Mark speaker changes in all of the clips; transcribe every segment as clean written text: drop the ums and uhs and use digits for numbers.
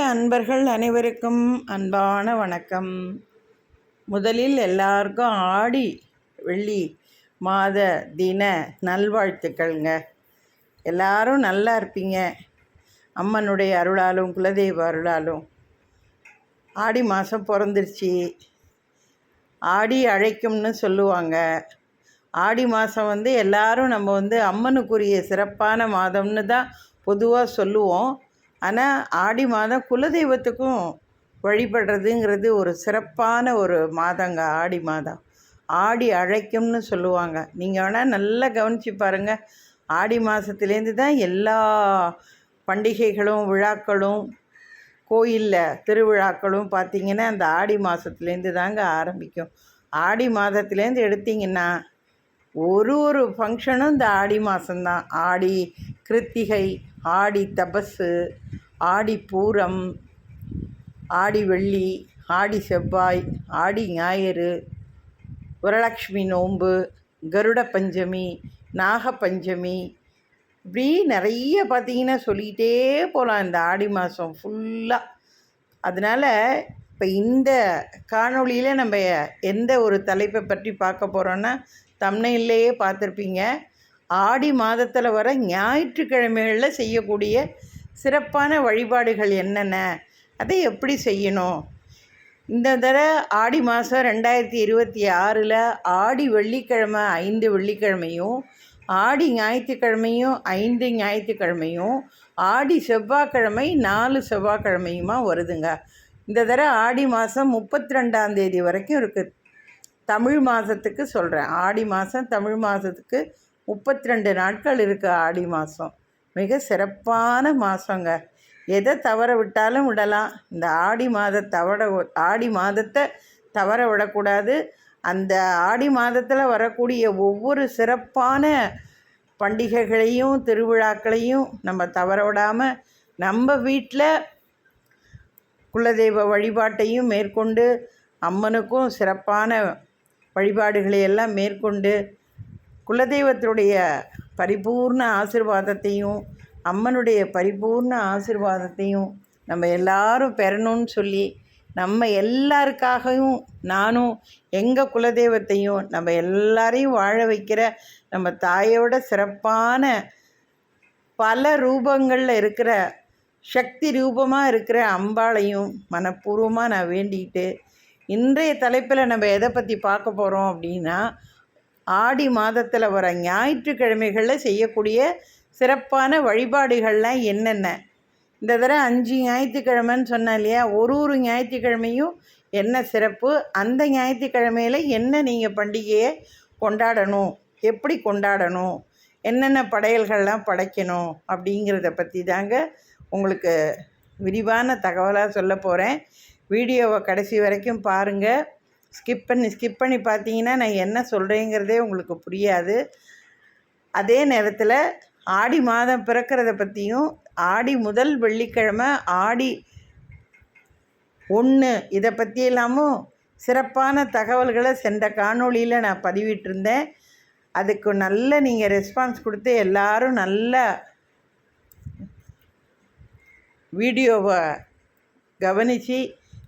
Speaker 1: அன்பர்கள் அனைவருக்கும் அன்பான வணக்கம். முதலில் எல்லாருக்கும் ஆடி வெள்ளி மாத தின நல்வாழ்த்துக்கள்ங்க. எல்லாரும் நல்லா இருப்பீங்க. அம்மனுடைய அருளாலும் குலதெய்வ அருளாலும். ஆடி மாதம் பிறந்துருச்சு. ஆடி அழைக்கும்னு சொல்லுவாங்க. ஆடி மாதம் எல்லாரும் நம்ம அம்மனுக்குரிய சிறப்பான மாதம்னு தான் பொதுவாக சொல்லுவோம். ஆனால் ஆடி மாதம் குலதெய்வத்துக்கும் வழிபடுறதுங்கிறது ஒரு சிறப்பான ஒரு மாதங்க. ஆடி மாதம் ஆடி அழைக்கும்னு சொல்லுவாங்க. நீங்கள் வேணால் நல்லா கவனித்து பாருங்கள். ஆடி மாதத்துலேருந்து தான் எல்லா பண்டிகைகளும் விழாக்களும் கோயிலில் திருவிழாக்களும் பார்த்திங்கன்னா அந்த ஆடி மாதத்துலேருந்து தாங்க ஆரம்பிக்கும். ஆடி மாதத்துலேருந்து எடுத்திங்கன்னா ஒரு ஃபங்க்ஷனும் இந்த ஆடி மாதம்தான். ஆடி கிருத்திகை, ஆடி தபசு, ஆடி பூரம், ஆடி வெள்ளி, ஆடி செவ்வாய், ஆடி ஞாயிறு, வரலட்சுமி நோன்பு, கருட பஞ்சமி, நாகப்பஞ்சமி, இப்படி நிறைய பார்த்திங்கன்னா சொல்லிகிட்டே போகலாம் இந்த ஆடி மாதம் ஃபுல்லாக. அதனால் இப்போ இந்த காணொளியில் நம்ம எந்த ஒரு தலைப்பை பற்றி பார்க்க போகிறோன்னா, தம்ப்நெயில்லையே பார்த்துருப்பீங்க. ஆடி மாதத்தில் வர ஞாயிற்றுக்கிழமைகளில் செய்யக்கூடிய சிறப்பான வழிபாடுகள் என்னென்ன, அதை எப்படி செய்யணும். இந்த தடவை ஆடி மாதம் 2026 ஆடி வெள்ளிக்கிழமை 5 வெள்ளிக்கிழமையும், ஆடி ஞாயிற்றுக்கிழமையும் 5 ஞாயிற்றுக்கிழமையும், ஆடி செவ்வாய்க்கிழமை 4 செவ்வாய்க்கிழமையுமா வருதுங்க. இந்த தடவை ஆடி மாதம் 32ஆம் தேதி வரைக்கும் இருக்குது. தமிழ் மாதத்துக்கு சொல்கிறேன். ஆடி மாதம் தமிழ் மாதத்துக்கு 32 நாட்கள் இருக்குது. ஆடி மாதம் மிக சிறப்பான மாதங்க. எதை தவற விட்டாலும் விடலாம். இந்த ஆடி மாதத்தை தவற விடக்கூடாது. அந்த ஆடி மாதத்தில் வரக்கூடிய ஒவ்வொரு சிறப்பான பண்டிகைகளையும் திருவிழாக்களையும் நம்ம தவற விடாமல் நம்ம வீட்டில் குலதெய்வ வழிபாட்டையும் மேற்கொண்டு அம்மனுக்கும் சிறப்பான வழிபாடுகளை எல்லாம் மேற்கொண்டு குலதெய்வத்துடைய பரிபூர்ண ஆசீர்வாதத்தையும் அம்மனுடைய பரிபூர்ண ஆசீர்வாதத்தையும் நம்ம எல்லாரும் பெறணும்னு சொல்லி நம்ம எல்லாருக்காகவும் நானும் எங்கள் குலதெய்வத்தையும் நம்ம எல்லாரையும் வாழ வைக்கிற நம்ம தாயோட சிறப்பான பல ரூபங்களில் இருக்கிற சக்தி ரூபமாக இருக்கிற அம்பாளையும் மனப்பூர்வமாக நான் வேண்டிக்கிட்டு, இன்றைய தலைப்பில் நம்ம எதை பற்றி பார்க்க போகிறோம் அப்படின்னா, ஆடி மாதத்தில் வர ஞாயிற்றுக்கிழமைகளில் செய்யக்கூடிய சிறப்பான வழிபாடுகள்லாம் என்னென்ன. இந்த தடவை 5 ஞாயிற்றுக்கிழமைன்னு சொன்னேன் இல்லையா, ஒரு ஞாயிற்றுக்கிழமையும் என்ன சிறப்பு, அந்த ஞாயிற்றுக்கிழமையில் என்ன நீங்கள் பண்டிகையை கொண்டாடணும், எப்படி கொண்டாடணும், என்னென்ன படையல்கள்லாம் படைக்கணும் அப்படிங்கிறத பற்றி தாங்க உங்களுக்கு விரிவான தகவலாக சொல்ல போகிறேன். வீடியோவை கடைசி வரைக்கும் பாருங்கள். ஸ்கிப் பண்ணி பார்த்தீங்கன்னா நான் என்ன சொல்கிறேங்கிறதே உங்களுக்கு புரியாது. அதே நேரத்தில் ஆடி மாதம் பிறக்கிறத பற்றியும், ஆடி முதல் வெள்ளிக்கிழமை ஆடி 1 இதை பற்றியெல்லாமும் சிறப்பான தகவல்களை சென்ற காணொளியில் நான் பதிவிட்டிருந்தேன். அதுக்கு நல்ல நீங்கள் ரெஸ்பான்ஸ் கொடுத்து எல்லாரும் நல்ல வீடியோவை கவனித்து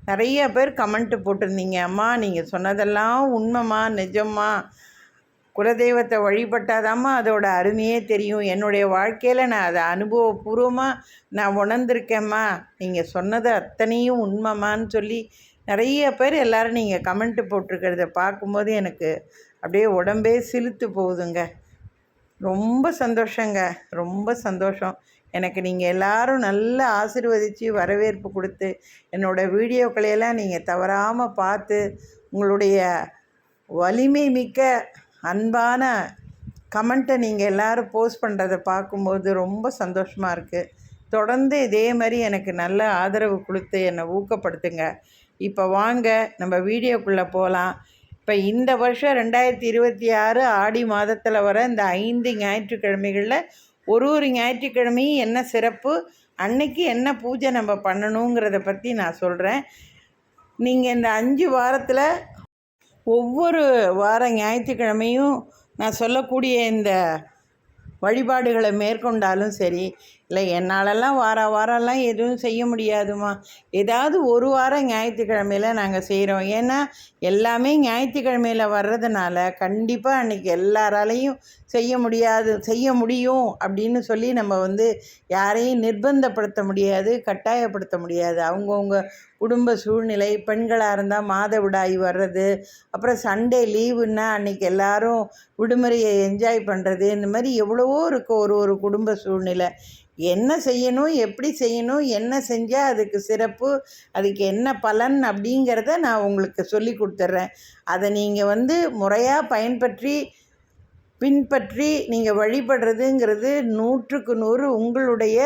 Speaker 1: நிறைய பேர் கமெண்ட்டு போட்டிருந்தீங்க. அம்மா நீங்கள் சொன்னதெல்லாம் உண்மைம்மா, நிஜம்மா, குலதெய்வத்தை வழிபட்டாதாம்மா அதோட அருமையே தெரியும், என்னுடைய வாழ்க்கையில் நான் அதை அனுபவபூர்வமாக நான் உணர்ந்திருக்கேம்மா, நீங்கள் சொன்னது அத்தனையும் உண்மைம்மான்னு சொல்லி நிறைய பேர் எல்லோரும் நீங்கள் கமெண்ட்டு போட்டிருக்கிறத பார்க்கும்போது எனக்கு அப்படியே உடம்பே சிலுத்து போகுதுங்க. ரொம்ப சந்தோஷங்க, ரொம்ப சந்தோஷம். எனக்கு நீங்கள் எல்லோரும் நல்லா ஆசீர்வதித்து வரவேற்பு கொடுத்து என்னோடய வீடியோக்களையெல்லாம் நீங்கள் தவறாமல் பார்த்து உங்களுடைய வலிமை மிக்க அன்பான கமெண்ட்டை நீங்கள் எல்லோரும் போஸ்ட் பண்ணுறதை பார்க்கும்போது ரொம்ப சந்தோஷமாக இருக்குது. தொடர்ந்து இதே மாதிரி எனக்கு நல்ல ஆதரவு கொடுத்து என்னை ஊக்கப்படுத்துங்க. இப்போ வாங்க நம்ம வீடியோக்குள்ளே போகலாம். இப்போ இந்த வருஷம் 2026 ஆடி மாதத்தில் வர இந்த 5 ஞாயிற்றுக்கிழமைகளில் ஒரு ஞாயிற்றுக்கிழமையும் என்ன சிறப்பு, அன்னைக்கு என்ன பூஜை நம்ம பண்ணணுங்கிறத பற்றி நான் சொல்கிறேன். நீங்கள் இந்த 5 வாரத்தில் ஒவ்வொரு வார ஞாயிற்றுக்கிழமையும் நான் சொல்லக்கூடிய இந்த வழிபாடுகளை மேற்கொண்டாலும் சரி, இல்லை என்னாலெல்லாம் வாரம்லாம் எதுவும் செய்ய முடியாதுமா. ஏதாவது ஒரு வாரம் ஞாயிற்றுக்கிழமையில நாங்கள் செய்கிறோம். ஏன்னா எல்லாமே ஞாயிற்றுக்கிழமையில வர்றதுனால கண்டிப்பாக அன்றைக்கி எல்லாராலையும் செய்ய முடியும் அப்படின்னு சொல்லி நம்ம யாரையும் நிர்பந்தப்படுத்த முடியாது, கட்டாயப்படுத்த முடியாது. அவங்கவுங்க குடும்ப சூழ்நிலை, பெண்களாக இருந்தால் மாதவிடாய் வர்றது, அப்புறம் சண்டே லீவுன்னா அன்றைக்கி எல்லோரும் விடுமுறையை என்ஜாய் பண்ணுறது, இந்த மாதிரி எவ்வளவோ இருக்குது ஒரு குடும்ப சூழ்நிலை. என்ன செய்யணும், எப்படி செய்யணும், என்ன செஞ்சால் அதுக்கு சிறப்பு, அதுக்கு என்ன பலன் அப்படிங்கிறத நான் உங்களுக்கு சொல்லி கொடுத்துட்றேன். அதை நீங்கள் முறையாக பின்பற்றி நீங்கள் வழிபடுறதுங்கிறது 100க்கு 100 உங்களுடைய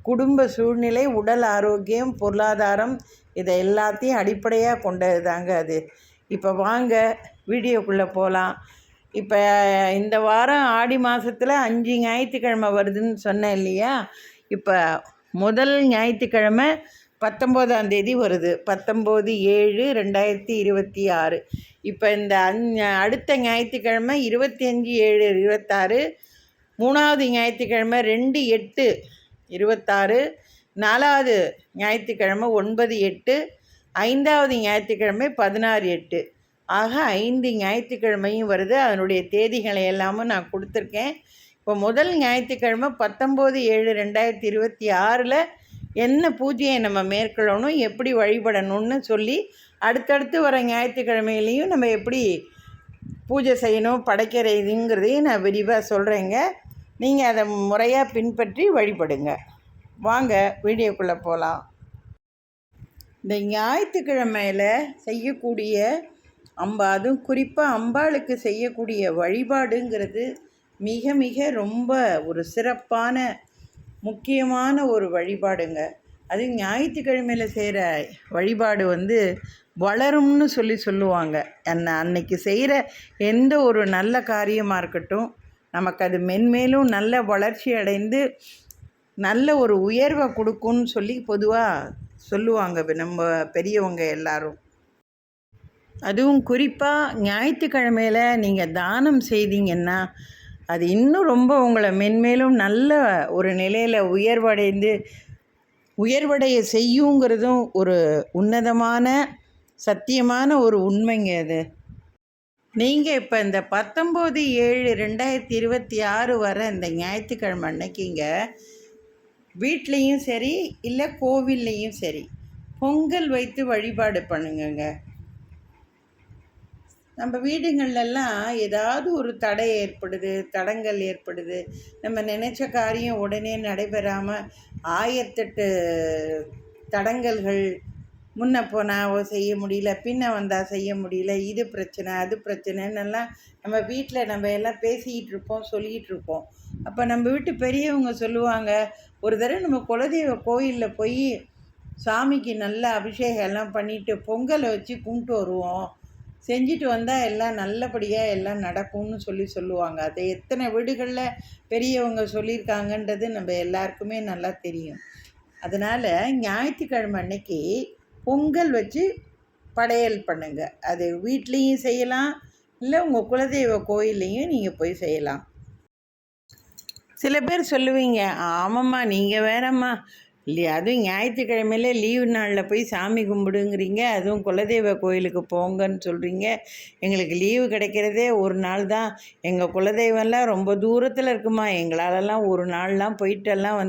Speaker 1: குடும்ப சூழ்நிலை, உடல் ஆரோக்கியம், பொருளாதாரம் இதை எல்லாத்தையும் அடிப்படையாக கொண்டது தாங்க அது. இப்போ வாங்க வீடியோக்குள்ளே போகலாம். இப்போ இந்த வாரம் ஆடி மாதத்தில் 5 ஞாயிற்றுக்கிழமை வருதுன்னு சொன்னேன் இல்லையா? இப்போ முதல் ஞாயிற்றுக்கிழமை 19ஆம் தேதி வருது. 19/7/2026. இப்போ இந்த அடுத்த ஞாயிற்றுக்கிழமை 25/7/26, 3வது ஞாயிற்றுக்கிழமை 2/8/26, 4வது ஞாயிற்றுக்கிழமை 9/8, 5வது ஞாயிற்றுக்கிழமை 16/8. ஆக 5 ஞாயிற்றுக்கிழமையும் வருது. அதனுடைய தேதிகளை எல்லாமும் நான் கொடுத்துருக்கேன். இப்போ முதல் ஞாயிற்றுக்கிழமை 19/7/2026 என்ன பூஜையை நம்ம மேற்கொள்ளணும், எப்படி வழிபடணும்னு சொல்லி அடுத்தடுத்து வர ஞாயிற்றுக்கிழமையிலையும் நம்ம எப்படி பூஜை செய்யணும், படைக்கிறதுங்கிறதையும் நான் விரிவாக சொல்கிறேங்க. நீங்கள் அதை முறையாக பின்பற்றி வழிபடுங்க. வாங்க வீடியோக்குள்ளே போகலாம். இந்த ஞாயிற்றுக்கிழமையில் செய்யக்கூடிய அதுவும் குறிப்பாக அம்பாளுக்கு செய்யக்கூடிய வழிபாடுங்கிறது மிக மிக ரொம்ப ஒரு சிறப்பான முக்கியமான ஒரு வழிபாடுங்க. அது ஞாயிற்றுக்கிழமையில் செய்கிற வழிபாடு வளரும்னு சொல்லுவாங்க. அன்னைக்கு செய்கிற எந்த ஒரு நல்ல காரியமாக இருக்கட்டும், நமக்கு அது மென்மேலும் நல்ல வளர்ச்சி அடைந்து நல்ல ஒரு உயர்வை கொடுக்கும்னு சொல்லி பொதுவாக சொல்லுவாங்க நம்ம பெரியவங்க எல்லாரும். அதுவும் குறிப்பாக ஞாயிற்றுக்கிழமையில் நீங்கள் தானம் செய்தீங்கன்னா அது இன்னும் ரொம்ப உங்களை மென்மேலும் நல்ல ஒரு நிலையில் உயர்வடைய செய்யுங்கிறதும் ஒரு உன்னதமான சத்தியமான ஒரு உண்மைங்க அது. நீங்கள் இப்போ இந்த 19/7/2026 வர இந்த ஞாயிற்றுக்கிழமை அன்னைக்கிங்க வீட்லேயும் சரி இல்லை கோவில்லையும் சரி பொங்கல் வைத்து வழிபாடு பண்ணுங்கங்க. நம்ம வீடுங்கள்லாம் ஏதாவது ஒரு தடங்கள் ஏற்படுது, நம்ம நினச்ச காரியம் உடனே நடைபெறாமல் 1008 தடங்கல்கள், முன்ன போனால் செய்ய முடியல, பின்ன வந்தால் செய்ய முடியல, இது பிரச்சனை அது பிரச்சனைன்னெல்லாம் நம்ம வீட்டில் நம்ம எல்லாம் பேசிக்கிட்டு இருப்போம், சொல்லிக்கிட்டு இருப்போம். அப்போ நம்ம வீட்டு பெரியவங்க சொல்லுவாங்க, ஒரு தடவை நம்ம குலதெய்வ கோயிலில் போய் சாமிக்கு நல்ல அபிஷேகம் எல்லாம் பண்ணிவிட்டு பொங்கலை வச்சு கும்பிட்டு வருவோம், செஞ்சுட்டு வந்தால் எல்லாம் நல்லபடியாக எல்லாம் நடக்கும்னு சொல்லுவாங்க. அதை எத்தனை வீடுகளில் பெரியவங்க சொல்லியிருக்காங்கன்றது நம்ம எல்லாருக்குமே நல்லா தெரியும். அதனால் ஞாயிற்றுக்கிழமை அன்னைக்கு பொங்கல் வச்சு படையல் பண்ணுங்கள். அது வீட்லேயும் செய்யலாம், இல்லை உங்கள் குலதெய்வ கோயில்லையும் நீங்கள் போய் செய்யலாம். சில பேர் சொல்லுவீங்க, ஆமாம்மா நீங்கள் வேறம்மா இல்லையா, அதுவும் ஞாயிற்றுக்கிழமையில லீவு நாளில் போய் சாமி கும்பிடுங்கிறீங்க, அதுவும் குலதெய்வ கோயிலுக்கு போங்கன்னு சொல்கிறீங்க. எங்களுக்கு லீவு கிடைக்கிறதே ஒரு நாள் தான், எங்கள் குலதெய்வம்லாம் ரொம்ப தூரத்தில் இருக்குமா, எங்களாலலாம் ஒரு நாள்லாம் போயிட்டெல்லாம்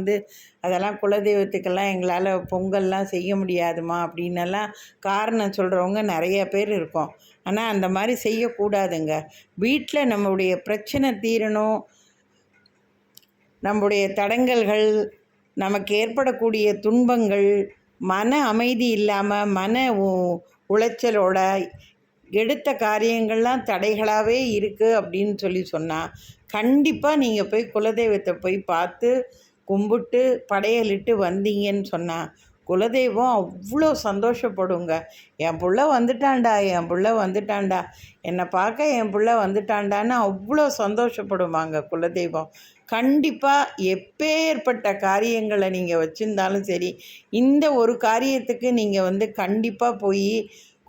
Speaker 1: அதெல்லாம் குலதெய்வத்துக்கெல்லாம் எங்களால் பொங்கல்லாம் செய்ய முடியாதுமா அப்படின்னெல்லாம் காரணம் சொல்கிறவங்க நிறைய பேர் இருக்கோம். ஆனால் அந்த மாதிரி செய்யக்கூடாதுங்க. வீட்டில் நம்மளுடைய பிரச்சனை தீரணும், நம்முடைய தடங்கல்கள், நமக்கு ஏற்படக்கூடிய துன்பங்கள், மன அமைதி இல்லாமல் மன உளைச்சலோட எடுத்த காரியங்கள்லாம் தடைகளாகவே இருக்குது அப்படின்னு சொன்னால் கண்டிப்பாக நீங்கள் போய் குலதெய்வத்தை போய் பார்த்து கும்பிட்டு படையலிட்டு வந்தீங்கன்னு சொன்னால் குலதெய்வம் அவ்வளோ சந்தோஷப்படுங்க. என் புள்ள வந்துட்டான்டா, என்னை பார்க்க என் புள்ள வந்துட்டான்டான்னு அவ்வளோ சந்தோஷப்படுவாங்க குலதெய்வம். கண்டிப்பாக எப்பேற்பட்ட காரியங்களை நீங்கள் வச்சுருந்தாலும் சரி, இந்த ஒரு காரியத்துக்கு நீங்கள் கண்டிப்பாக போய்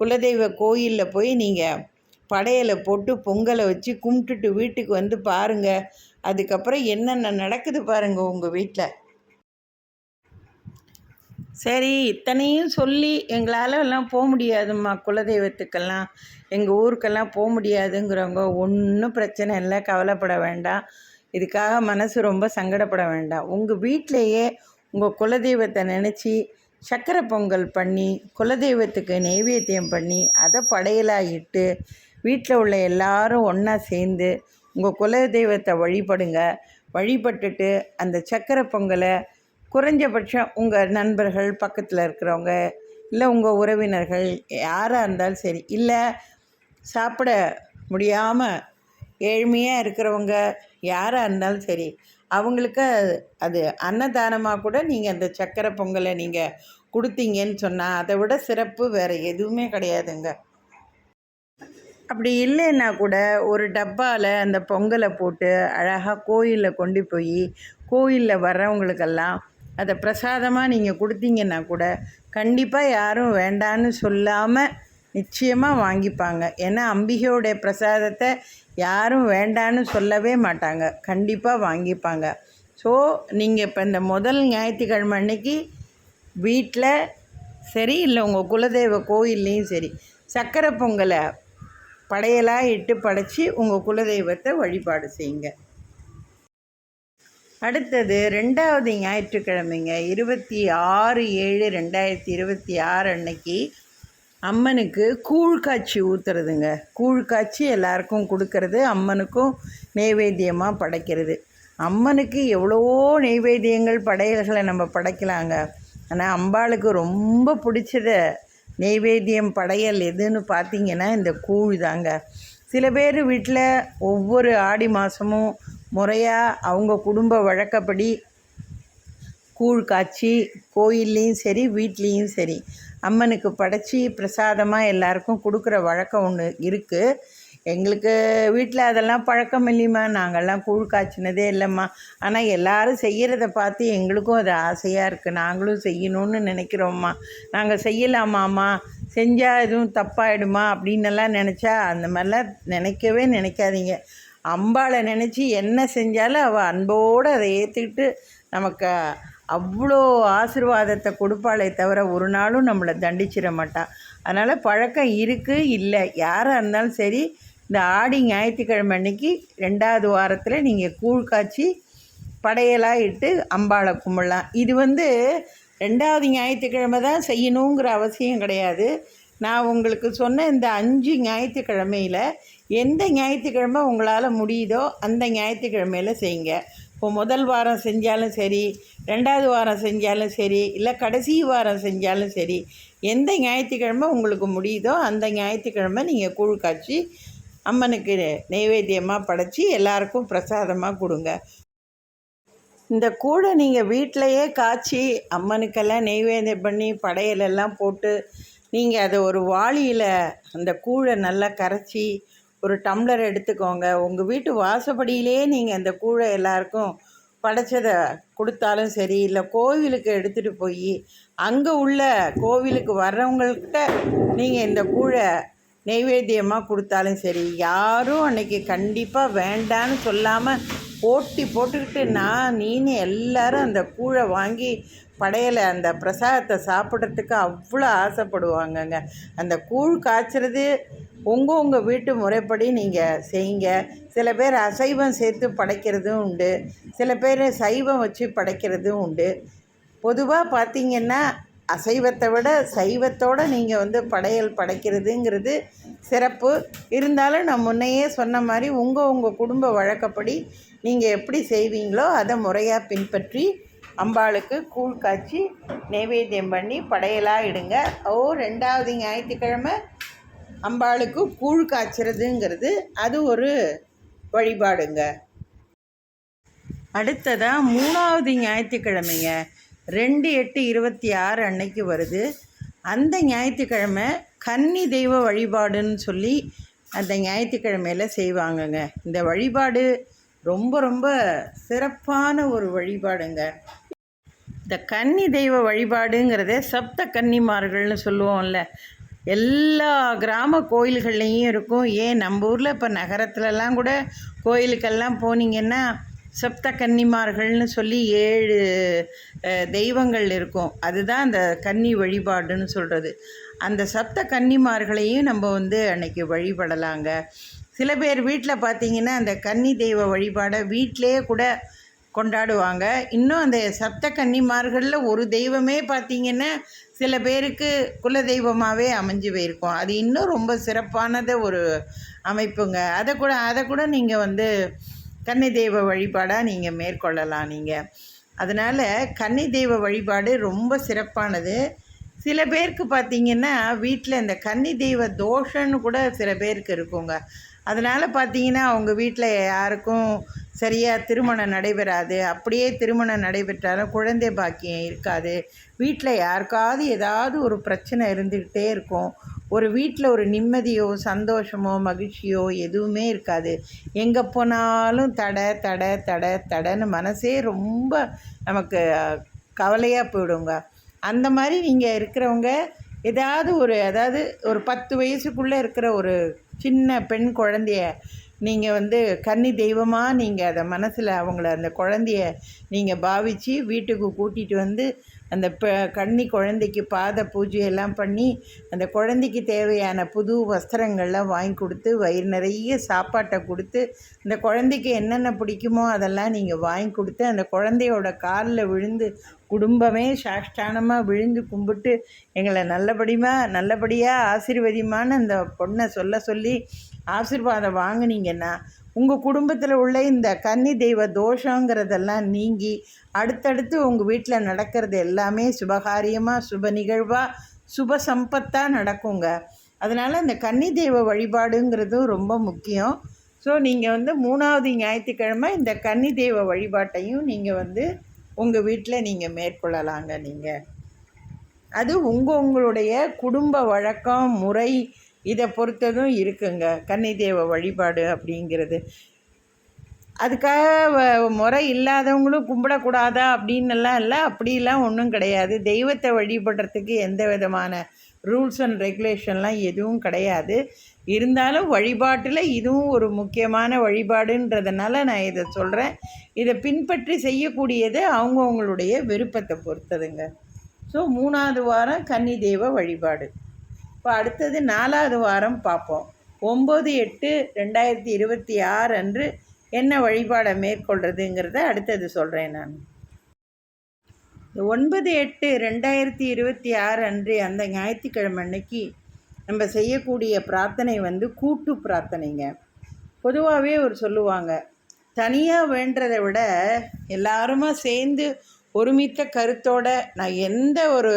Speaker 1: குலதெய்வ கோயிலில் போய் நீங்கள் படையலை போட்டு பொங்கலை வச்சு கும்பிட்டுட்டு வீட்டுக்கு பாருங்கள். அதுக்கப்புறம் என்னென்ன நடக்குது பாருங்கள் உங்கள் வீட்டில். சரி, இத்தனையும் சொல்லி எங்களால் எல்லாம் போக முடியாதும்மா, குலதெய்வத்துக்கெல்லாம் எங்கள் ஊருக்கெல்லாம் போக முடியாதுங்கிறவங்க ஒன்றும் பிரச்சனை இல்லை, கவலைப்பட வேண்டாம். இதுக்காக மனசு ரொம்ப சங்கடப்பட வேண்டாம். உங்கள் வீட்டிலையே உங்கள் குலதெய்வத்தை நினச்சி சக்கரை பொங்கல் பண்ணி குலதெய்வத்துக்கு நெய்வேத்தியம் பண்ணி அதை படையலாக இட்டு வீட்டில் உள்ள எல்லாரும் ஒன்றா சேர்ந்து உங்கள் குலதெய்வத்தை வழிபடுங்க. வழிபட்டுட்டு அந்த சக்கரை பொங்கலை குறைஞ்சபட்சம் உங்கள் நண்பர்கள், பக்கத்தில் இருக்கிறவங்க, இல்லை உங்கள் உறவினர்கள் யாராக இருந்தாலும் சரி, இல்லை சாப்பிட முடியாமல் ஏழ்மையாக இருக்கிறவங்க யாராக இருந்தாலும் சரி, அவங்களுக்கு அது அன்னதானமாக கூட நீங்கள் அந்த சக்கரை பொங்கலை நீங்கள் கொடுத்தீங்கன்னு சொன்னால் அதை விட சிறப்பு வேறு எதுவுமே கிடையாதுங்க. அப்படி இல்லைன்னா கூட ஒரு டப்பாவில் அந்த பொங்கலை போட்டு அழகாக கோயிலில் கொண்டு போய் கோயிலில் வர்றவங்களுக்கெல்லாம் அதை பிரசாதமாக நீங்கள் கொடுத்தீங்கன்னா கூட கண்டிப்பாக யாரும் வேண்டான்னு சொல்லாமல் நிச்சயமாக வாங்கிப்பாங்க. ஏன்னா அம்பிகையோடைய பிரசாதத்தை யாரும் வேண்டான்னு சொல்லவே மாட்டாங்க, கண்டிப்பாக வாங்கிப்பாங்க. ஸோ நீங்கள் இப்போ இந்த முதல் ஞாயிற்றுக்கிழமை அன்னைக்கு வீட்டில் சரி, இல்லை உங்கள் குலதெய்வ கோயில்லையும் சரி, சக்கரை பொங்கலை படையலாக இட்டு படைச்சி உங்கள் குலதெய்வத்தை வழிபாடு செய்யுங்க. அடுத்தது 2வது ஞாயிற்றுக்கிழமைங்க, 26/7/2026 அன்னைக்கு அம்மனுக்கு கூழ் காய்ச்சி ஊற்றுறதுங்க. கூழ் காய்ச்சி எல்லாருக்கும் கொடுக்கறது, அம்மனுக்கும் நெய்வேத்தியமாக படைக்கிறது. அம்மனுக்கு எவ்வளவோ நெய்வேத்தியங்கள் படையல்களை நம்ம படைக்கலாங்க. ஆனால் அம்பாளுக்கு ரொம்ப பிடிச்சத நெய்வேத்தியம் படையல் எதுன்னு பார்த்திங்கன்னா இந்த கூழ் தாங்க. சில பேர் வீட்டில் ஒவ்வொரு ஆடி மாதமும் முறையாக அவங்க குடும்ப வழக்கப்படி கூழ் காய்ச்சி கோயில்லையும் சரி வீட்லேயும் சரி அம்மனுக்கு படைச்சி பிரசாதமாக எல்லாருக்கும் கொடுக்குற வழக்கம் ஒன்று இருக்குது. எங்களுக்கு வீட்டில் அதெல்லாம் பழக்கம் இல்லைம்மா, நாங்கள்லாம் கூழ் காய்ச்சினதே இல்லைம்மா. ஆனால் எல்லோரும் செய்கிறத பார்த்து எங்களுக்கும் அது ஆசையாக இருக்குது, நாங்களும் செய்யணும்னு நினைக்கிறோம்மா. நாங்கள் செய்யலாமாம்மா, செஞ்சால் எதுவும் தப்பாயிடுமா அப்படின்னெல்லாம் நினச்சா அந்த மாதிரிலாம் நினைக்கவே நினைக்காதீங்க. அம்பாளை நினச்சி என்ன செஞ்சாலும் அவள் அன்போடு அதை ஏற்றுக்கிட்டு நமக்கு அவ்வளோ ஆசீர்வாதத்தை கொடுப்பாளே தவிர ஒரு நாளும் நம்மளை தண்டிச்சிட மாட்டாள். அதனால் பழக்கம் இருக்குது, இல்லை யாராக இருந்தாலும் சரி, இந்த ஆடி ஞாயிற்றுக்கிழமை அன்னைக்கு 2வது வாரத்தில் நீங்கள் கூழ் காய்ச்சி படையலாக இட்டு அம்பாளை கும்பிடலாம். இது 2வது ஞாயிற்றுக்கிழமை தான் செய்யணுங்கிற அவசியம் கிடையாது. நான் உங்களுக்கு சொன்ன இந்த 5 ஞாயிற்றுக்கிழமையில் எந்த ஞாயிற்றுக்கிழமை உங்களால் முடியுதோ அந்த ஞாயிற்றுக்கிழமையில் செய்யுங்க. இப்போ முதல் வாரம் செஞ்சாலும் சரி, 2வது வாரம் செஞ்சாலும் சரி, இல்லை கடைசி வாரம் செஞ்சாலும் சரி, எந்த ஞாயிற்றுக்கிழமை உங்களுக்கு முடியுதோ அந்த ஞாயிற்றுக்கிழமை நீங்கள் கூழ் காய்ச்சி அம்மனுக்கு நெய்வேத்தியமாக படைச்சி எல்லாருக்கும் பிரசாதமாக கொடுங்க. இந்த கூழை நீங்கள் வீட்டிலையே காய்ச்சி அம்மனுக்கெல்லாம் நெய்வேத்தியம் பண்ணி படையலெல்லாம் போட்டு நீங்கள் அதை ஒரு வாளியில் அந்த கூழை நல்லா கரைச்சி ஒரு டம்ளர் எடுத்துக்கோங்க. உங்கள் வீட்டு வாசப்படியிலே நீங்கள் அந்த கூழை எல்லாருக்கும் படைச்சதை கொடுத்தாலும் சரி, இல்லை கோவிலுக்கு எடுத்துகிட்டு போய் அங்கே உள்ள கோவிலுக்கு வர்றவங்கள்கிட்ட நீங்கள் இந்த கூழை நெய்வேத்தியமாக கொடுத்தாலும் சரி, யாரும் அன்றைக்கி கண்டிப்பாக வேண்டான்னு சொல்லாமல் போட்டி போட்டுக்கிட்டு நீனு எல்லாரும் அந்த கூழை வாங்கி படையலை அந்த பிரசாதத்தை சாப்பிட்றதுக்கு அவ்வளோ ஆசைப்படுவாங்கங்க. அந்த கூழ் காய்ச்சறது உங்கள் வீட்டு முறைப்படி நீங்கள் செய்யுங்க. சில பேர் அசைவம் சேர்த்து படைக்கிறதும் உண்டு, சில பேர் சைவம் வச்சு படைக்கிறதும் உண்டு. பொதுவாக பார்த்திங்கன்னா அசைவத்தை விட சைவத்தோடு நீங்கள் படையல் படைக்கிறதுங்கிறது சிறப்பு. இருந்தாலும் நான் முன்னையே சொன்ன மாதிரி உங்கள் குடும்ப வழக்கப்படி நீங்கள் எப்படி செய்வீங்களோ அதை முறையாக பின்பற்றி அம்பாளுக்கு கூழ் காய்ச்சி நைவேத்தியம் பண்ணி படையலாக இடுங்க. 2வது ஞாயிற்றுக்கிழமை அம்பாளுக்கு கூழ் காய்ச்சறதுங்கிறது அது ஒரு வழிபாடுங்க. அடுத்ததாக 3வது ஞாயிற்றுக்கிழமைங்க, 2/8/26 அன்னைக்கு வருது. அந்த ஞாயிற்றுக்கிழமை கன்னி தெய்வ வழிபாடுன்னு சொல்லி அந்த ஞாயிற்றுக்கிழமையில் செய்வாங்கங்க. இந்த வழிபாடு ரொம்ப ரொம்ப சிறப்பான ஒரு வழிபாடுங்க. இந்த கன்னி தெய்வ வழிபாடுங்கிறதே சப்த கன்னிமார்கள்னு சொல்லுவோம்ல, எல்லா கிராம கோயில்கள்லேயும் இருக்கும். ஏன் நம்ம ஊரில் இப்போ நகரத்துலலாம் கூட கோயிலுக்கெல்லாம் போனீங்கன்னா சப்த கன்னிமார்கள்னு சொல்லி 7 தெய்வங்கள் இருக்கும். அதுதான் அந்த கன்னி வழிபாடுன்னு சொல்கிறது. அந்த சப்த கன்னிமார்களையும் நம்ம அன்னைக்கு வழிபடலாங்க. சில பேர் வீட்டில் பார்த்திங்கன்னா அந்த கன்னி தெய்வ வழிபாடை வீட்டிலேயே கூட கொண்டாடுவாங்க. இன்னும் அந்த சப்த கன்னிமார்களில் ஒரு தெய்வமே பார்த்திங்கன்னா சில பேருக்கு குல தெய்வமாகவே அமைஞ்சு போயிருக்கும். அது இன்னும் ரொம்ப சிறப்பானது ஒரு அமைப்புங்க. அதை கூட நீங்கள் கன்னி தெய்வ வழிபாடாக நீங்கள் மேற்கொள்ளலாம் நீங்கள். அதனால் கன்னி தெய்வ வழிபாடு ரொம்ப சிறப்பானது. சில பேருக்கு பார்த்திங்கன்னா வீட்டில் இந்த கன்னி தெய்வ தோஷன்னு கூட சில பேருக்கு இருக்குங்க. அதனால் பார்த்திங்கன்னா அவங்க வீட்டில் யாருக்கும் சரியாக திருமணம் நடைபெறாது. அப்படியே திருமணம் நடைபெற்றாலும் குழந்தை பாக்கியம் இருக்காது. வீட்டில் யாருக்காவது ஏதாவது ஒரு பிரச்சனை இருந்துக்கிட்டே இருக்கும். ஒரு வீட்டில் ஒரு நிம்மதியோ சந்தோஷமோ மகிழ்ச்சியோ எதுவுமே இருக்காது. எங்கே போனாலும் தடைன்னு மனசே ரொம்ப நமக்கு கவலையாக போயிடுங்க. அந்த மாதிரி நீங்கள் இருக்கிறவங்க அதாவது ஒரு 10 வயசுக்குள்ளே இருக்கிற ஒரு சின்ன பெண் குழந்தைய நீங்கள் கன்னி தெய்வமாக நீங்கள் அதை மனசில் அவங்கள அந்த குழந்தைய நீங்கள் பாவித்து வீட்டுக்கு கூட்டிகிட்டு அந்த கன்னி குழந்தைக்கு பாத பூஜையெல்லாம் பண்ணி அந்த குழந்தைக்கு தேவையான புது வஸ்திரங்கள்லாம் வாங்கி கொடுத்து வயிறு நிறைய சாப்பாட்டை கொடுத்து அந்த குழந்தைக்கு என்னென்ன பிடிக்குமோ அதெல்லாம் நீங்கள் வாங்கி கொடுத்து அந்த குழந்தையோட காலில் விழுந்து குடும்பமே சாஷ்டானமாக விழுந்து கும்பிட்டு எங்களை நல்லபடியாக ஆசீர்வதிமான்னு அந்த பொண்ணை சொல்லி ஆசீர்வாதம் வாங்கினீங்கன்னா உங்கள் குடும்பத்தில் உள்ள இந்த கன்னி தெய்வ தோஷங்கிறதெல்லாம் நீங்கி அடுத்தடுத்து உங்கள் வீட்டில் நடக்கிறது எல்லாமே சுபகாரியமாக சுப நிகழ்வாக சுப சம்பத்தாக நடக்குங்க. அதனால் இந்த கன்னி தெய்வ வழிபாடுங்கிறதும் ரொம்ப முக்கியம். ஸோ நீங்கள் 3வது ஞாயிற்றுக்கிழமை இந்த கன்னி தெய்வ வழிபாட்டையும் நீங்கள் உங்கள் வீட்டில் நீங்கள் மேற்கொள்ளலாங்க. நீங்கள் அது உங்களுடைய குடும்ப வழக்கம் முறை இதை பொறுத்ததும் இருக்குங்க. கன்னி தெய்வ வழிபாடு அப்படிங்கிறது அதுக்காக முறை இல்லாதவங்களும் கும்பிடக்கூடாதா அப்படின்னெல்லாம் இல்லை. அப்படிலாம் ஒன்றும் கிடையாது. தெய்வத்தை வழிபடுறதுக்கு எந்த விதமான ரூல்ஸ் அண்ட் ரெகுலேஷன்லாம் எதுவும் கிடையாது. இருந்தாலும் வழிபாட்டில் இதுவும் ஒரு முக்கியமான வழிபாடுன்றதுனால நான் இதை சொல்கிறேன். இதை பின்பற்றி செய்யக்கூடியது அவங்கவுங்களுடைய விருப்பத்தை பொறுத்ததுங்க. ஸோ 3வது வாரம் கன்னி தெய்வ வழிபாடு. இப்போ அடுத்தது 4வது வாரம் பார்ப்போம். 9/8/2026 அன்று என்ன வழிபாடை மேற்கொள்கிறதுங்கிறத அடுத்தது சொல்கிறேன். நான் 9/8/2026 அன்று அந்த ஞாயிற்றுக்கிழமை அன்னைக்கு நம்ம செய்யக்கூடிய பிரார்த்தனை கூட்டு பிரார்த்தனைங்க. பொதுவாகவே சொல்லுவாங்க, தனியாக வேண்டதை விட எல்லாருமா சேர்ந்து ஒருமித்த கருத்தோடு நான் எந்த ஒரு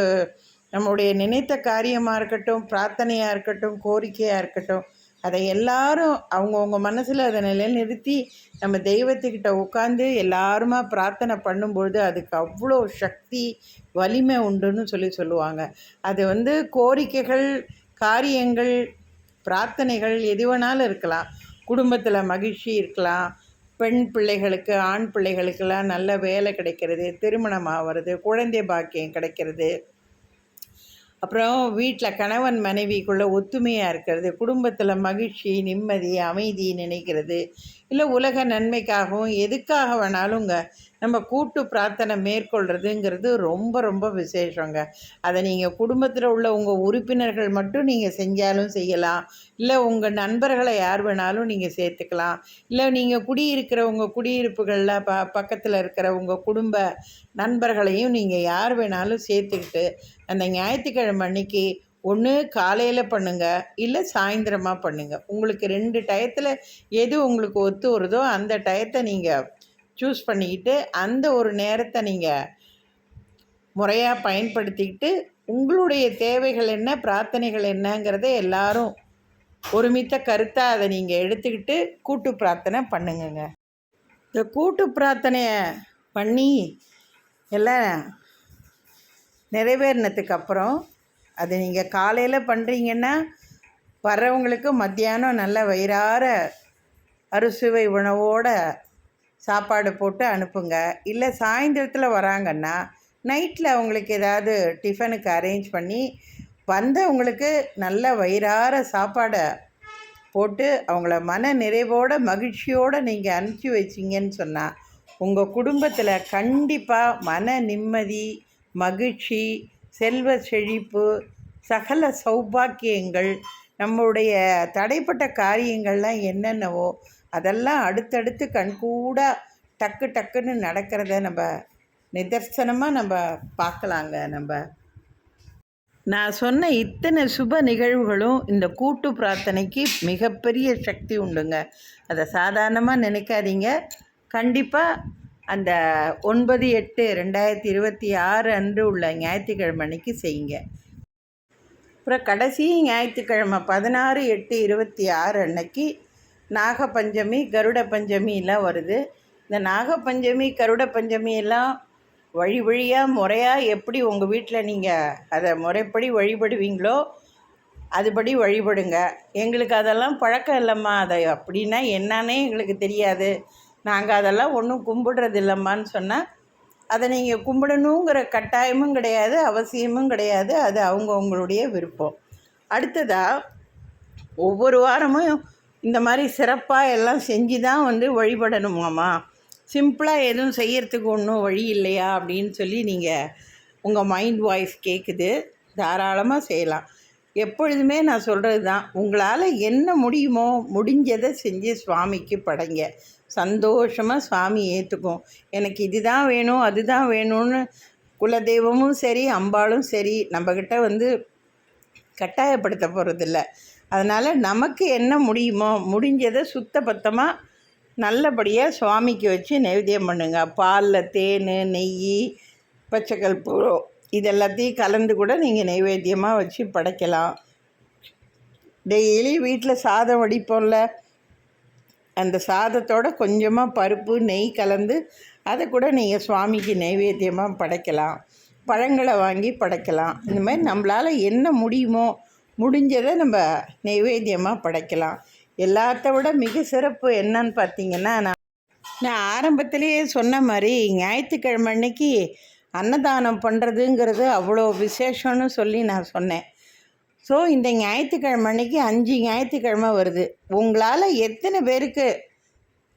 Speaker 1: நம்முடைய நினைத்த காரியமாக இருக்கட்டும், பிரார்த்தனையாக இருக்கட்டும், கோரிக்கையாக இருக்கட்டும், அதை எல்லாரும் அவங்கவுங்க மனசில் அதை நிலைநிறுத்தி நம்ம தெய்வத்துக்கிட்ட உட்காந்து எல்லாருமா பிரார்த்தனை பண்ணும்பொழுது அதுக்கு அவ்வளோ சக்தி வலிமை உண்டுன்னு சொல்லுவாங்க. அது கோரிக்கைகள், காரியங்கள், பிரார்த்தனைகள் எது வேணாலும் இருக்கலாம். குடும்பத்தில் மகிழ்ச்சி இருக்கலாம், பெண் பிள்ளைகளுக்கு ஆண் பிள்ளைகளுக்கெல்லாம் நல்ல வேலை கிடைக்கிறது, திருமணம் ஆகிறது, குழந்தை பாக்கியம் கிடைக்கிறது, அப்புறம் வீட்டில் கணவன் மனைவிக்குள்ளே ஒத்துமையாக இருக்கிறது, குடும்பத்தில் மகிழ்ச்சி நிம்மதி அமைதி நினைக்கிறது, இல்லை உலக நன்மைக்காகவும் எதுக்காக வேணாலுங்க நம்ம கூட்டு பிரார்த்தனை மேற்கொள்கிறதுங்கிறது ரொம்ப ரொம்ப விசேஷங்க. அதை நீங்கள் குடும்பத்தில் உள்ள உங்கள் உறுப்பினர்கள் மட்டும் நீங்கள் செஞ்சாலும் செய்யலாம், இல்லை உங்கள் நண்பர்களை யார் வேணாலும் நீங்கள் சேர்த்துக்கலாம், இல்லை நீங்கள் குடியிருக்கிற உங்கள் குடியிருப்புகளில் பக்கத்தில் இருக்கிற உங்கள் குடும்ப நண்பர்களையும் நீங்கள் யார் வேணாலும் சேர்த்துக்கிட்டு அந்த ஞாயிற்றுக்கிழமை அன்னைக்கு ஒன்று காலையில் பண்ணுங்கள், இல்லை சாயந்தரமாக பண்ணுங்கள். உங்களுக்கு 2 டயத்தில் எது உங்களுக்கு ஒத்து வருதோ அந்த டயத்தை நீங்கள் சூஸ் பண்ணிக்கிட்டு அந்த ஒரு நேரத்தை நீங்கள் முறையாக பயன்படுத்திக்கிட்டு உங்களுடைய தேவைகள் என்ன, பிரார்த்தனைகள் என்னங்கிறத எல்லாரும் ஒருமித்த கருத்தாக அதை நீங்கள் எடுத்துக்கிட்டு கூட்டு பிரார்த்தனை பண்ணுங்கங்க. இந்த கூட்டு பிரார்த்தனையை பண்ணி எல்லாம் நிறைவேறினதுக்கு அப்புறம் அது நீங்கள் காலையில் பண்ணுறீங்கன்னா வர்றவங்களுக்கு மத்தியானம் நல்ல வயிறார அறுசுவை உணவோட சாப்பாடு போட்டு அனுப்புங்க. இல்லை சாயந்தரத்தில் வராங்கன்னா நைட்டில் அவங்களுக்கு ஏதாவது டிஃபனுக்கு அரேஞ்ச் பண்ணி வந்தவங்களுக்கு நல்ல வயிறார சாப்பாடை போட்டு அவங்கள மன நிறைவோட மகிழ்ச்சியோடு நீங்கள் அனுப்பிச்சி வச்சிங்கன்னு சொன்னால் உங்கள் குடும்பத்தில் கண்டிப்பாக மன நிம்மதி, மகிழ்ச்சி, செல்வ செழிப்பு, சகல சௌபாக்கியங்கள், நம்மளுடைய தடைப்பட்ட காரியங்கள்லாம் என்னென்னவோ அதெல்லாம் அடுத்தடுத்து கண்கூட டக்கு டக்குன்னு நடக்கிறத நம்ம நிதர்சனமாக நம்ம பார்க்கலாங்க. நான் சொன்ன இத்தனை சுப நிகழ்வுகளும் இந்த கூட்டு பிரார்த்தனைக்கு மிகப்பெரிய சக்தி உண்டுங்க. அதை சாதாரணமாக நினைக்காதீங்க. கண்டிப்பாக அந்த 9/8/2026 அன்று உள்ள ஞாயிற்றுக்கிழமை அன்னைக்கு செய்யுங்க. அப்புறம் கடைசி ஞாயிற்றுக்கிழமை 16/8/26 அன்னைக்கு நாகபஞ்சமி, கருட பஞ்சமிலாம் வருது. இந்த நாகபஞ்சமி, கருட பஞ்சமியெல்லாம் வழி வழியாக முறையாக எப்படி உங்கள் வீட்டில் நீங்கள் அதை முறைப்படி வழிபடுவீங்களோ அதுபடி வழிபடுங்க. எங்களுக்கு அதெல்லாம் பழக்கம் இல்லைம்மா, அதை அப்படின்னா என்னன்னே எங்களுக்கு தெரியாது, நாங்கள் அதெல்லாம் ஒன்றும் கும்பிடுறது இல்லைம்மான்னு சொன்னால் அதை நீங்கள் கும்பிடணுங்கிற கட்டாயமும் கிடையாது, அவசியமும் கிடையாது. அது அவங்கவுங்களுடைய விருப்பம். அடுத்ததாக ஒவ்வொரு வாரமும் இந்த மாதிரி சிறப்பாக எல்லாம் செஞ்சு தான் வழிபடணுமாம்மா, சிம்பிளாக எதுவும் செய்யறதுக்கு ஒன்றும் வழி இல்லையா அப்படின்னு சொல்லி நீங்கள் உங்கள் மைண்ட் வாய்ஸ் கேட்குது. தாராளமாக செய்யலாம். எப்பொழுதுமே நான் சொல்கிறது தான், உங்களால் என்ன முடியுமோ முடிஞ்சதை செஞ்சு சுவாமிக்கு படைங்க. சந்தோஷமாக சுவாமி ஏற்றுக்கும். எனக்கு இதுதான் வேணும் அதுதான் வேணும்னு குலதெய்வமும் சரி அம்பாளும் சரி நம்மக்கிட்ட கட்டாயப்படுத்த போகிறதில்ல. அதனால் நமக்கு என்ன முடியுமோ முடிஞ்சதை சுத்தபத்தமாக நல்லபடியாக சுவாமிக்கு வச்சு நைவேத்தியம் பண்ணுங்க. பாலில் தேன், நெய், பச்சைக்கற்பூ இதெல்லாத்தையும் கலந்து கூட நீங்கள் நைவேத்தியமாக வச்சு படைக்கலாம். டெய்லி வீட்டில் சாதம் வடிப்போம்ல, அந்த சாதத்தோடு கொஞ்சமாக பருப்பு, நெய் கலந்து அதை கூட நீங்கள் சுவாமிக்கு நைவேத்தியமாக படைக்கலாம். பழங்களை வாங்கி படைக்கலாம். இந்த மாதிரி நம்மளால் என்ன முடியுமோ முடிஞ்சதை நம்ம நைவேத்தியமாக படைக்கலாம். எல்லாத்த விட மிக சிறப்பு என்னன்னு பார்த்தீங்கன்னா, நான் ஆரம்பத்திலேயே சொன்ன மாதிரி ஞாயிற்றுக்கிழமை அன்னைக்கு அன்னதானம் பண்ணுறதுங்கிறது அவ்வளோ விசேஷம்னு சொல்லி நான் சொன்னேன். ஸோ இந்த ஞாயிற்றுக்கிழமை அன்னைக்கு 5 ஞாயிற்றுக்கிழமை வருது. உங்களால் எத்தனை பேருக்கு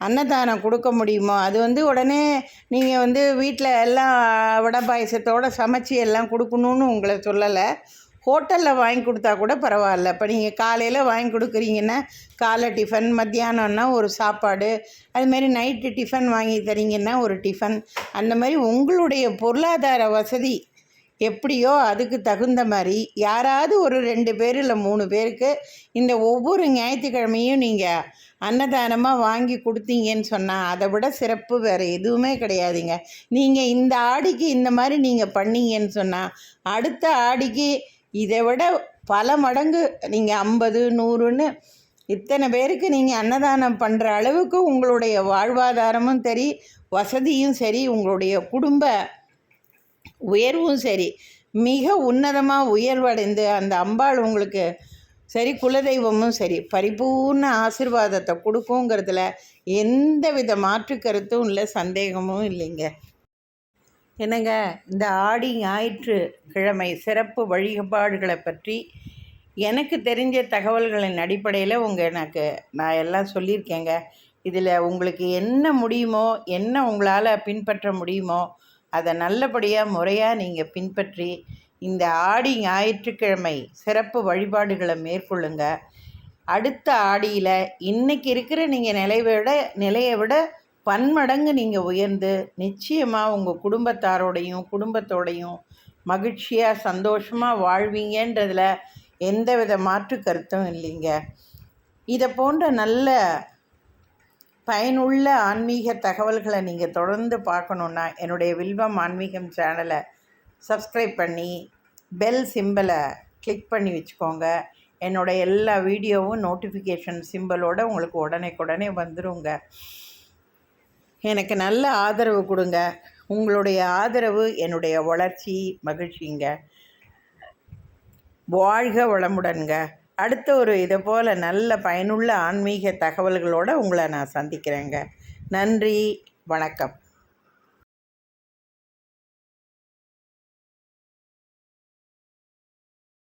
Speaker 1: அன்னதானம் கொடுக்க முடியுமோ அது உடனே நீங்கள் வீட்டில் எல்லாம் வடை பாயசத்தோடு சமைச்சி எல்லாம் கொடுக்கணுன்னு உங்களை சொல்லலை. ஹோட்டலில் வாங்கி கொடுத்தா கூட பரவாயில்ல. இப்போ நீங்கள் காலையில் வாங்கி கொடுக்குறீங்கன்னா காலை டிஃபன், மத்தியானம்னா ஒரு சாப்பாடு, அதுமாரி நைட்டு டிஃபன் வாங்கி தரீங்கன்னா ஒரு டிஃபன், அந்த மாதிரி உங்களுடைய பொருளாதார வசதி எப்படியோ அதுக்கு தகுந்த மாதிரி யாராவது ஒரு 2 பேர் இல்லை 3 பேருக்கு இந்த ஒவ்வொரு ஞாயிற்றுக்கிழமையும் நீங்கள் அன்னதானமாக வாங்கி கொடுத்தீங்கன்னு சொன்னால் அதை விட சிறப்பு வேறு எதுவுமே கிடையாதுங்க. நீங்கள் இந்த ஆடிக்கு இந்த மாதிரி நீங்கள் பண்ணீங்கன்னு சொன்னால் அடுத்த ஆடிக்கு இதை விட பல மடங்கு நீங்கள் 50, 100ன்னு இத்தனை பேருக்கு நீங்கள் அன்னதானம் பண்ணுற அளவுக்கு உங்களுடைய வாழ்வாதாரமும் சரி, வசதியும் சரி, உங்களுடைய குடும்ப உயர்வும் சரி மிக உன்னதமாக உயர்வடைந்து அந்த அம்பாள் உங்களுக்கு சரி, குலதெய்வமும் சரி பரிபூர்ண ஆசீர்வாதத்தை கொடுக்குங்கிறதுல எந்த வித மாற்று கருத்தும் இல்லை, சந்தேகமும் இல்லைங்க. என்னங்க, இந்த ஆடி ஞாயிற்றுக்கிழமை சிறப்பு வழிபாடுகளை பற்றி எனக்கு தெரிஞ்ச தகவல்களின் அடிப்படையில் நான் எல்லாம் சொல்லியிருக்கேங்க. இதில் உங்களுக்கு என்ன முடியுமோ, என்ன உங்களால் பின்பற்ற முடியுமோ அதை நல்லபடியாக முறையாக நீங்கள் பின்பற்றி இந்த ஆடி ஞாயிற்றுக்கிழமை சிறப்பு வழிபாடுகளை மேற்கொள்ளுங்க. அடுத்த ஆடியில் இன்றைக்கி இருக்கிற நீங்கள் நிலையை விட பன்மடங்கு நீங்கள் உயர்ந்து நிச்சயமாக உங்கள் குடும்பத்தோடையும் மகிழ்ச்சியாக சந்தோஷமாக வாழ்வீங்கன்றதில் எந்தவித மாற்று கருத்தும் இல்லைங்க. இதை போன்ற நல்ல பயனுள்ள ஆன்மீக தகவல்களை நீங்கள் தொடர்ந்து பார்க்கணுன்னா என்னுடைய வில்வம் ஆன்மீகம் சேனலை சப்ஸ்கிரைப் பண்ணி பெல் சிம்பலை கிளிக் பண்ணி வச்சுக்கோங்க. என்னோடய எல்லா வீடியோவும் நோட்டிஃபிகேஷன் சிம்பலோடு உங்களுக்கு உடனே வந்துடுங்க. எனக்கு நல்ல ஆதரவு கொடுங்க. உங்களுடைய ஆதரவு என்னுடைய வளர்ச்சி, மகிழ்ச்சிங்க. வாழ்க வளமுடன்ங்க. அடுத்த ஒரு இதை போல் நல்ல பயனுள்ள ஆன்மீக தகவல்களோடு உங்களை நான் சந்திக்கிறேங்க. நன்றி, வணக்கம்.